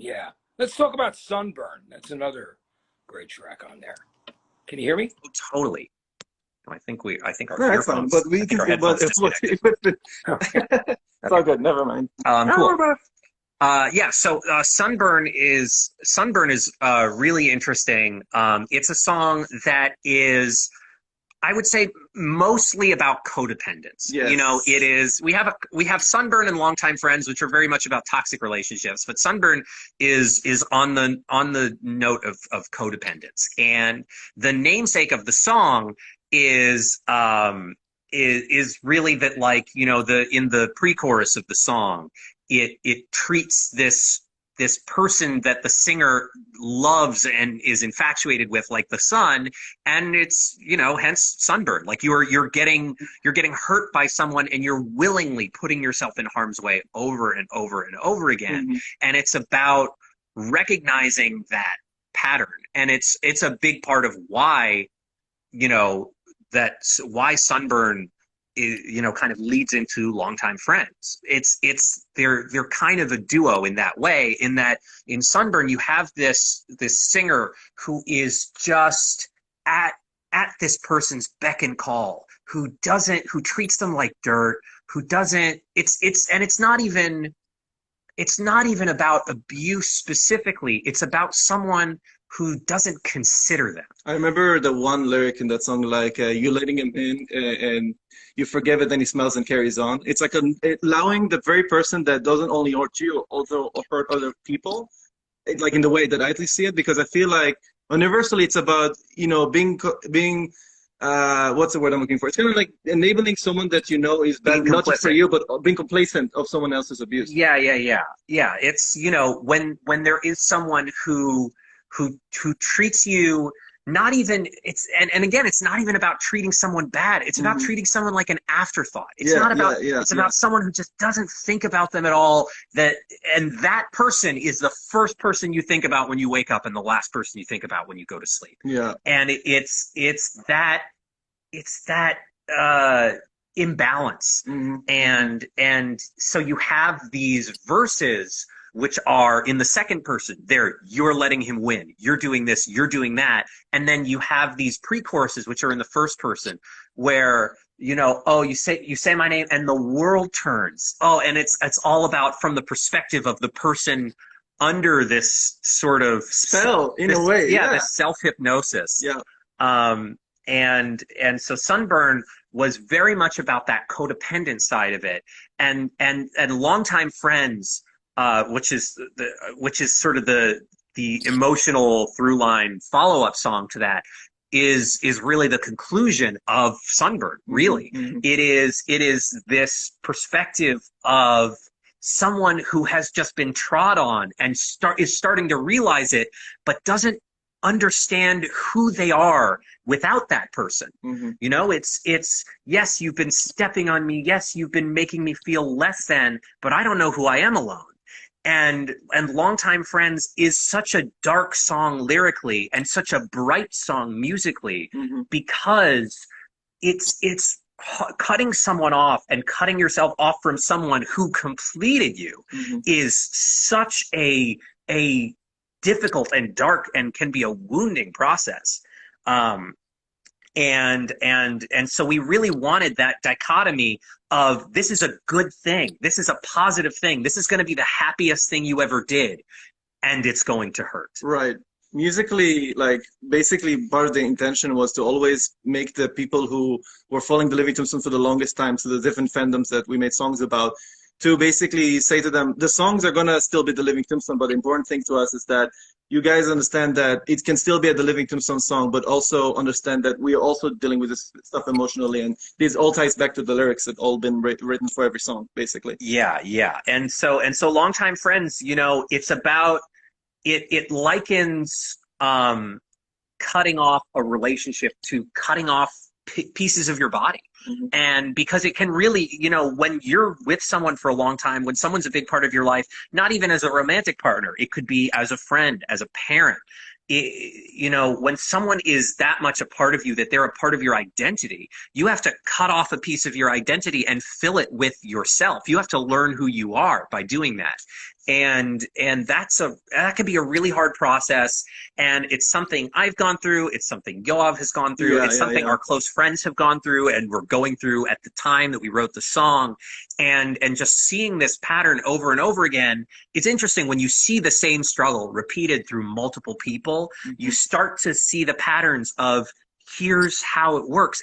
Yeah. Let's talk about Sunburn. That's another great track on there. Can you hear me? Oh, totally. I think our No, that's fine. earphones, But we I think can. our But headphones disconnected. it's Okay. all good. Never mind. Cool. No, Yeah, so Sunburn is really interesting. It's a song that is, I would say, mostly about codependence. You know, it yes. is. We have Sunburn and Longtime Friends, which are very much about toxic relationships. But Sunburn is on the note of codependence, and the namesake of the song is is really that, like, you know, the in the pre-chorus of the song, it treats this person that the singer loves and is infatuated with like the sun, and it's, you know, hence Sunburn. Like you're getting hurt by someone, and you're willingly putting yourself in harm's way over and over and over again. Hmm. And it's about recognizing that pattern, and it's a big part of why, you know, that's why Sunburn is, you know, kind of leads into Longtime Friends. They're kind of a duo in that way, in that in Sunburn you have this singer who is just at this person's beck and call, who treats them like dirt, who doesn't it's not even about abuse specifically. It's about someone who doesn't consider them. I remember the one lyric in that song, like you letting him in, and you forgive it, then he smells and carries on. It's like allowing the very person that doesn't only hurt you, also hurt other people, like in the way that I at least see it, because I feel like universally it's about, you know, being what's the word I'm looking for? It's kind of like enabling someone that you know is bad, Being not just for complicit. you, but being complacent of someone else's abuse. Yeah. It's, you know, when there is someone who treats you not even, and again, it's not even about treating someone bad. It's about Hmm. treating someone like an afterthought. It's Yeah, not about, yeah, yeah, it's yeah, about someone who just doesn't think about them at all. And that person is the first person you think about when you wake up, and the last person you think about when you go to sleep. yeah. And it's that uh imbalance. Hmm. And so you have these verses which are in the second person. There, you're letting him win, you're doing this, you're doing that. And then you have these pre-choruses which are in the first person, where, you know, oh, you say my name and the world turns. Oh, and it's all about from the perspective of the person under this sort of Spell in a this way, yeah, yeah, this self-hypnosis. yeah. um and so Sunburn was very much about that codependent side of it. And Longtime Friends, which is sort of the emotional through line follow-up song to that, is really the conclusion of Sunburn. Hmm. Really, Hmm. it is this perspective of someone who has just been trod on and is starting to realize it, but doesn't understand who they are without that person. Hmm. You know, it's yes, you've been stepping on me, yes, you've been making me feel less than, but I don't know who I am alone. And Longtime Friends is such a dark song lyrically and such a bright song musically, Hmm. because it's cutting someone off and cutting yourself off from someone who completed you Hmm. is such a difficult and dark and can be a wounding process. Um, and so we really wanted that dichotomy of, this is a good thing, this is a positive thing, this is going to be the happiest thing you ever did, and it's going to hurt. Right. Musically, like basically part of the intention was to always make the people who were following the Living Tombstone for the longest time, so the different fandoms that we made songs about, to basically say to them, the songs are gonna still be the Living Tombstone, but the important thing to us is that you guys understand that it can still be a the Living Tombstone song, but also understand that we are also dealing with this stuff emotionally, and this all ties back to the lyrics that all been written for every song, basically. Yeah. And so Longtime Friends, you know, it's about, it likens cutting off a relationship to cutting off pieces of your body. Hmm. And because it can really, you know, when you're with someone for a long time, when someone's a big part of your life, not even as a romantic partner, it could be as a friend, as a parent. You know, when someone is that much a part of you, that they're a part of your identity, you have to cut off a piece of your identity and fill it with yourself. You have to learn who you are by doing that. and that can be a really hard process, and it's something I've gone through, it's something Yoav has gone through, it's something our close friends have gone through and were going through at the time that we wrote the song, and just seeing this pattern over and over again. It's interesting when you see the same struggle repeated through multiple people, you start to see the patterns of here's how it works.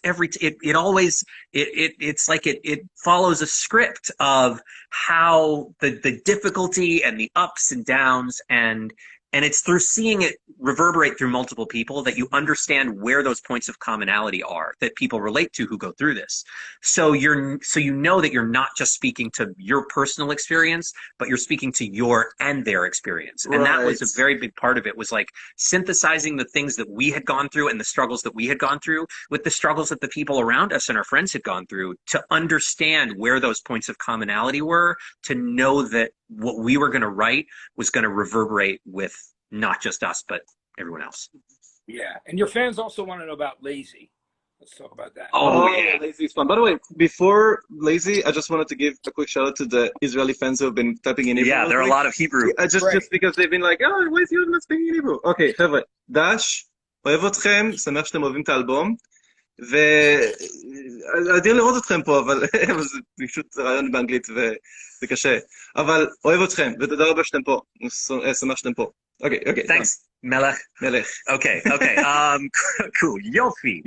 It's like it follows a script of how the difficulty and the ups and downs, and it's through seeing it reverberate through multiple people that you understand where those points of commonality are that people relate to who go through this. So you know that you're not just speaking to your personal experience, but you're speaking to your and their experience. And that was a very big part of it, was like synthesizing the things that we had gone through and the struggles that we had gone through with the struggles that the people around us and our friends had gone through, to understand where those points of commonality were, to know that what we were going to write was going to reverberate with not just us, but everyone else. Yeah. And your fans also want to know about Lazy. Let's talk about that. Oh, yeah. Lazy is fun. By the way, before Lazy, I just wanted to give a quick shout out to the Israeli fans who have been typing in Hebrew. Yeah, there are a lot of Hebrew. just because they've been like, oh, why is he not speaking in Hebrew? Okay, חבר'ה, דש, אוהב אתכם, שמח שאתם אוהבים את האלבום, ואדיר לראות אתכם פה, אבל זה פשוט רעיון באנגלית וזה קשה. אבל אוהב אתכם, ותודה רבה שאתם פה. שמח שאתם פה. Okay. Thanks, Melech. מלך. Okay. Cool. Yofi.